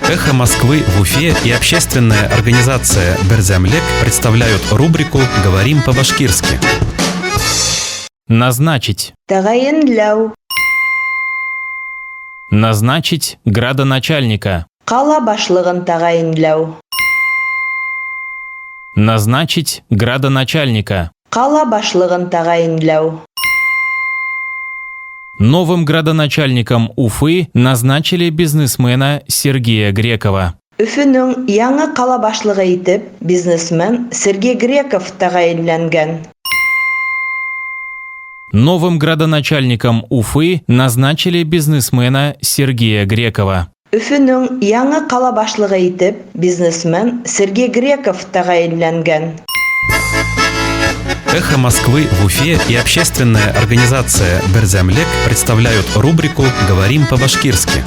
«Эхо Москвы» в Уфе и общественная организация «Берзямлек» представляют рубрику «Говорим по-башкирски». Назначить. Тағайынлау. Назначить градоначальника. Қала башлығын тағайынлау. Назначить градоначальника. Қала башлығын тағайынлау. Новым градоначальником Уфы назначили бизнесмена Сергея Грекова. Үфінің яңы қала башлығы итеп бизнесмен Сергей Греков тағайынләнгән. Новым градоначальником Уфы назначили бизнесмена Сергея Грекова. Үфінің яңы қала башлығы итеп бизнесмен Сергей Греков тағайынләнгән. «Эхо Москвы» в Уфе и общественная организация «Берзямлек» представляют рубрику «Говорим по-башкирски».